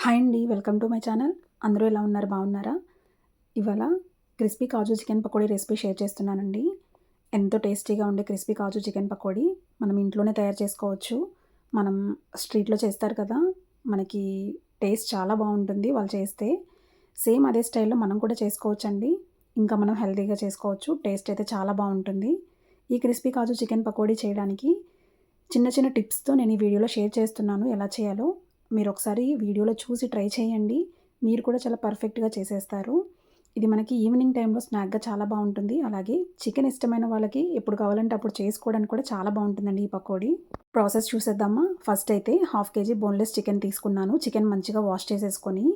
Hi అండి. Welcome to my channel. అందరూ ఎలా ఉన్నారు? బాగున్నారా? ఇవాళ క్రిస్పీ కాజు చికెన్ పకోడీ రెసిపీ షేర్ చేస్తున్నానండి. ఎంతో టేస్టీగా ఉండే క్రిస్పీ కాజు చికెన్ పకోడీ మనం ఇంట్లోనే తయారు చేసుకోవచ్చు. మనం స్ట్రీట్‌లో చేస్తారు కదా! మనకి టేస్ట్ చాలా బావుంటుంది వాళ్ళు చేస్తే. సేమ్ అదే స్టైల్‌లో మనం కూడా చేసుకోవచ్చండి. ఇంకా మనం హెల్తీగా చేసుకోవచ్చు. టేస్ట్ అయితే చాలా బావుంటుంది. ఈ క్రిస్పీ కాజు చికెన్ పకోడీ చేయడానికి చిన్న చిన్న టిప్స్‌తో నేను ఈ వీడియోలో షేర్ చేస్తున్నాను ఎలా చేయాలో. మీరొకసారి వీడియోలో చూసి ట్రై చేయండి. మీరు కూడా చాలా పర్ఫెక్ట్‌గా చేసేస్తారు. ఇది మనకి ఈవినింగ్ టైమ్‌లో స్నాక్‌గా చాలా బావుంటుంది. అలాగే చికెన్ ఇష్టమైన వాళ్ళకి ఎప్పుడు కావాలంటే అప్పుడు చేసుకోవడానికి కూడా చాలా బావుంటుందండి ఈ పకోడీ. ప్రాసెస్ చూసేద్దామా? ఫస్ట్ అయితే హాఫ్ కేజీ బోన్‌లెస్ చికెన్ తీసుకున్నాను. చికెన్ మంచిగా వాష్ చేసేసుకొని,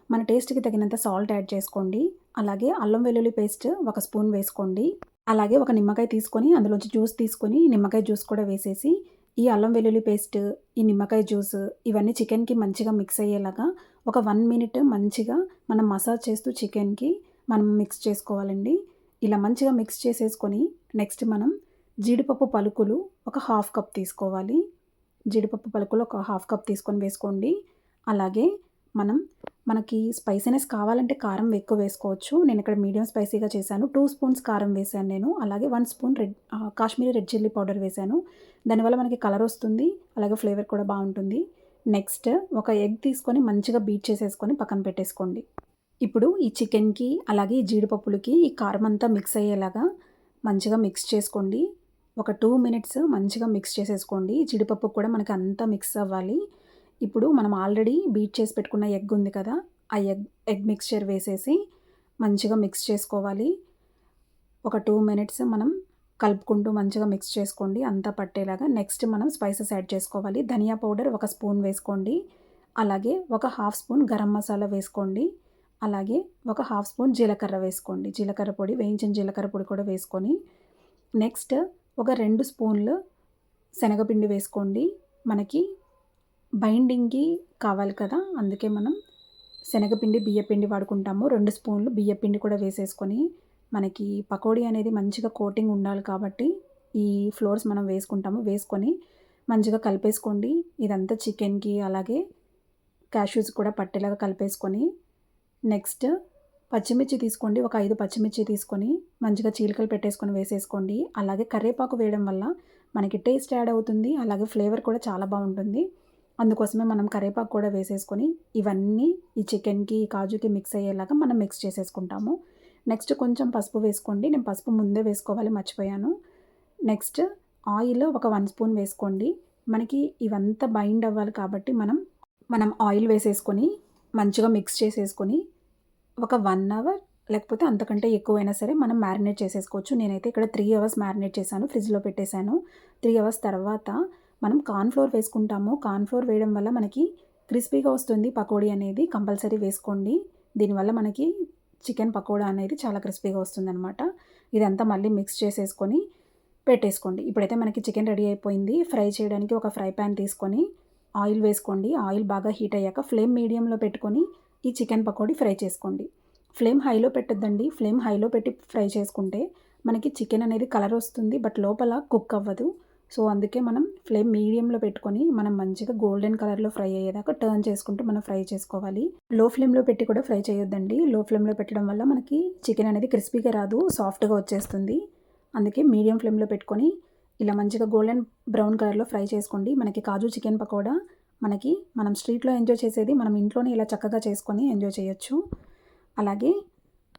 మన టేస్ట్‌కి తగినంత సాల్ట్ యాడ్ చేసుకోండి. అలాగే అల్లం వెల్లుల్లి పేస్ట్ ఒక స్పూన్ వేసుకోండి. అలాగే ఒక నిమ్మకాయ తీసుకొని అందులోంచి జ్యూస్ తీసుకొని నిమ్మకాయ జ్యూస్ కూడా వేసేసి ఈ అల్లం వెల్లుల్లి పేస్ట్, ఈ నిమ్మకాయ జ్యూస్ ఇవన్నీ చికెన్‌కి మంచిగా మిక్స్ అయ్యేలాగా ఒక 1 మినిట్ మంచిగా మనం మసాజ్ చేస్తూ చికెన్‌కి మనం మిక్స్ చేసుకోవాలండి. ఇలా మంచిగా మిక్స్ చేసేసుకొని నెక్స్ట్ మనం జీడిపప్పు పలుకులు ఒక హాఫ్ కప్ తీసుకోవాలి. జీడిపప్పు పలుకులు ఒక హాఫ్ కప్ తీసుకొని వేసుకోండి. అలాగే మనం మనకి స్పైసీనెస్ కావాలంటే కారం ఎక్కువ వేసుకోవచ్చు. నేనిక్కడ మీడియం స్పైసీగా చేశాను. 2 స్పూన్స్ కారం వేశాను నేను. అలాగే 1 spoon Kashmiri red chilli powder వేశాను. దానివల్ల మనకి కలరొస్తుంది. అలాగే ఫ్లేవర్ కూడా బావుంటుంది. నెక్స్ట్ ఒక ఎగ్ తీసుకొని మంచిగా బీట్ చేసేసుకొని పక్కన పెట్టేసుకోండి. ఇప్పుడు ఈ చికెన్‌కి అలాగే ఈ జీడిపప్పులకి ఈ కారం అంతా మిక్స్ అయ్యేలాగా మంచిగా మిక్స్ చేసుకోండి. ఒక 2 మినిట్స్ మంచిగా మిక్స్ చేసేసుకోండి. జీడిపప్పుకి కూడా మనకి అంతా మిక్స్ అవ్వాలి. ఇప్పుడు మనం ఆల్రెడీ బీట్ చేసి పెట్టుకున్న ఎగ్ ఉంది కదా! ఆ ఎగ్ మిక్స్చర్ వేసేసి మంచిగా మిక్స్ చేసుకోవాలి. ఒక 2 మినిట్స్ మనం కలుపుకుంటూ మంచిగా మిక్స్ చేసుకోండి అంతా పట్టేలాగా. నెక్స్ట్ మనం స్పైసెస్ యాడ్ చేసుకోవాలి. ధనియా పౌడర్ ఒక స్పూన్ వేసుకోండి. అలాగే ఒక హాఫ్ స్పూన్ గరం మసాలా వేసుకోండి. అలాగే ఒక హాఫ్ స్పూన్ జీలకర్ర వేసుకోండి. జీలకర్ర పొడి, వేయించిన జీలకర్ర పొడి కూడా వేసుకొని నెక్స్ట్ ఒక 2 స్పూన్లు శనగపిండి వేసుకోండి. మనకి బైండింగ్‌కి కావాలి కదా! అందుకే మనం శనగపిండి, బియ్యపిండి వాడుకుంటాము. 2 స్పూన్లు బియ్యపిండి కూడా వేసేసుకొని, మనకి పకోడీ అనేది మంచిగా కోటింగ్ ఉండాలి కాబట్టి, ఈ ఫ్లోర్స్ మనం వేసుకుంటాము. వేసుకొని మంచిగా కలిపేసుకోండి. ఇదంతా చికెన్‌కి అలాగే కాష్యూస్ కూడా పట్టేలాగా కలిపేసుకొని, నెక్స్ట్ పచ్చిమిర్చి తీసుకోండి. ఒక 5 పచ్చిమిర్చి తీసుకొని, మంచిగా చీలికలు పెట్టేసుకొని వేసేసుకోండి. అలాగే కరివేపాకు వేయడం వల్ల మనకి టేస్ట్ యాడ్ అవుతుంది. అలాగే ఫ్లేవర్ కూడా చాలా బావుంటుంది. అందుకోసమే మనం కరివేపాకు కూడా వేసేసుకొని, ఇవన్నీ ఈ చికెన్‌కి, కాజుకి మిక్స్ అయ్యేలాగా మనం మిక్స్ చేసేసుకుంటాము. నెక్స్ట్ కొంచెం పసుపు వేసుకోండి. నేను పసుపు ముందే వేసుకోవాలి మర్చిపోయాను. నెక్స్ట్ ఆయిల్ ఒక 1 స్పూన్ వేసుకోండి. మనకి ఇవంతా బైండ్ అవ్వాలి కాబట్టి మనం ఆయిల్ వేసేసుకొని, మంచిగా మిక్స్ చేసేసుకొని, ఒక 1 అవర్ లేకపోతే అంతకంటే ఎక్కువైనా సరే మనం మ్యారినేట్ చేసేసుకోవచ్చు. నేనైతే ఇక్కడ 3 అవర్స్ మ్యారినేట్ చేశాను. ఫ్రిడ్జ్‌లో పెట్టేశాను. 3 అవర్స్ తర్వాత మనం కార్న్ ఫ్లోర్ వేసుకుంటాము. కార్న్ ఫ్లోర్ వేయడం వల్ల మనకి క్రిస్పీగా వస్తుంది పకోడీ అనేది. కంపల్సరీ వేసుకోండి. దీనివల్ల మనకి చికెన్ పకోడా అనేది చాలా క్రిస్పీగా వస్తుందనమాట. ఇదంతా మళ్ళీ మిక్స్ చేసేసుకొని పెట్టేసుకోండి. ఇప్పుడైతే మనకి చికెన్ రెడీ అయిపోయింది. ఫ్రై చేయడానికి ఒక ఫ్రై పాన్ తీసుకొని ఆయిల్ వేసుకోండి. ఆయిల్ బాగా హీట్ అయ్యాక ఫ్లేమ్ మీడియంలో పెట్టుకొని ఈ చికెన్ పకోడీ ఫ్రై చేసుకోండి. ఫ్లేమ్ హైలో పెట్టొద్దండి. ఫ్లేమ్ హైలో పెట్టి ఫ్రై చేసుకుంటే మనకి చికెన్ అనేది కలర్ వస్తుంది. బట్ లోపల కుక్ అవ్వదు. సో, అందుకే మనం ఫ్లేమ్ మీడియంలో పెట్టుకొని మనం మంచిగా గోల్డెన్ కలర్‌లో ఫ్రై అయ్యేదాకా టర్న్ చేసుకుంటూ మనం ఫ్రై చేసుకోవాలి. లో ఫ్లేమ్‌లో పెట్టి కూడా ఫ్రై చేయొద్దండి. లో ఫ్లేమ్‌లో పెట్టడం వల్ల మనకి చికెన్ అనేది క్రిస్పీగా రాదు. సాఫ్ట్‌గా వచ్చేస్తుంది. అందుకే మీడియం ఫ్లేమ్‌లో పెట్టుకొని ఇలా మంచిగా గోల్డెన్ బ్రౌన్ కలర్‌లో ఫ్రై చేసుకోండి. మనకి కాజు చికెన్ పకోడా మనం స్ట్రీట్‌లో ఎంజాయ్ చేసేది మనం ఇంట్లోనే ఇలా చక్కగా చేసుకొని ఎంజాయ్ చేయొచ్చు. అలాగే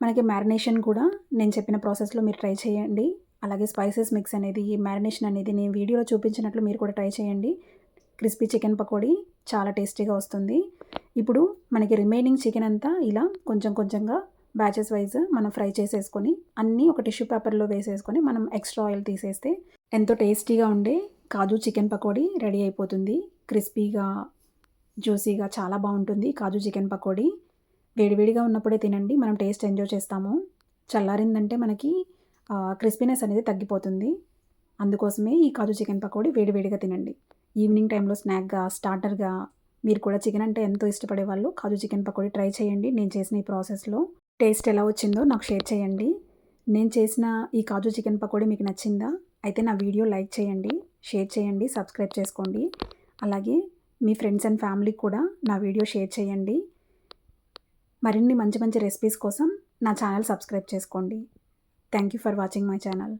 మనకి మ్యారినేషన్ కూడా నేను చెప్పిన ప్రాసెస్‌లో మీరు ట్రై చేయండి. అలాగే స్పైసెస్ మిక్స్ అనేది, ఈ మ్యారినేషన్ అనేది నేను వీడియోలో చూపించినట్లు మీరు కూడా ట్రై చేయండి. క్రిస్పీ చికెన్ పకోడీ చాలా టేస్టీగా వస్తుంది. ఇప్పుడు మనకి రిమైనింగ్ చికెన్ అంతా ఇలా కొంచెం కొంచెంగా బ్యాచెస్ వైస్ మనం ఫ్రై చేసేసుకొని, అన్నీ ఒక టిష్యూ పేపర్‌లో వేసేసుకొని మనం ఎక్స్‌ట్రా ఆయిల్ తీసేస్తే ఎంతో టేస్టీగా ఉండే కాజు చికెన్ పకోడీ రెడీ అయిపోతుంది. క్రిస్పీగా, జ్యూసీగా చాలా బావుంటుంది కాజు చికెన్ పకోడీ. వేడివేడిగా ఉన్నప్పుడే తినండి. మనం టేస్ట్ ఎంజాయ్ చేస్తాము. చల్లారిందంటే మనకి క్రిస్పీనెస్ అనేది తగ్గిపోతుంది. అందుకోసమే ఈ కాజు చికెన్ పకోడీ వేడివేడిగా తినండి. ఈవినింగ్ టైమ్‌లో స్నాక్‌గా, స్టార్టర్‌గా మీరు కూడా చికెన్ అంటే ఎంతో ఇష్టపడేవాళ్ళు కాజు చికెన్ పకోడీ ట్రై చేయండి. నేను చేసిన ఈ ప్రాసెస్‌లో. టేస్ట్ ఎలా వచ్చిందో నాకు షేర్ చేయండి. నేను చేసిన ఈ కాజు చికెన్ పకోడీ మీకు నచ్చిందా? అయితే నా వీడియో లైక్ చేయండి, షేర్ చేయండి, సబ్స్క్రైబ్ చేసుకోండి. అలాగే మీ ఫ్రెండ్స్ అండ్ ఫ్యామిలీకి కూడా నా వీడియో షేర్ చేయండి. మరిన్ని మంచి మంచి రెసిపీస్ కోసం నా ఛానల్ సబ్స్క్రైబ్ చేసుకోండి. Thank you for watching my channel.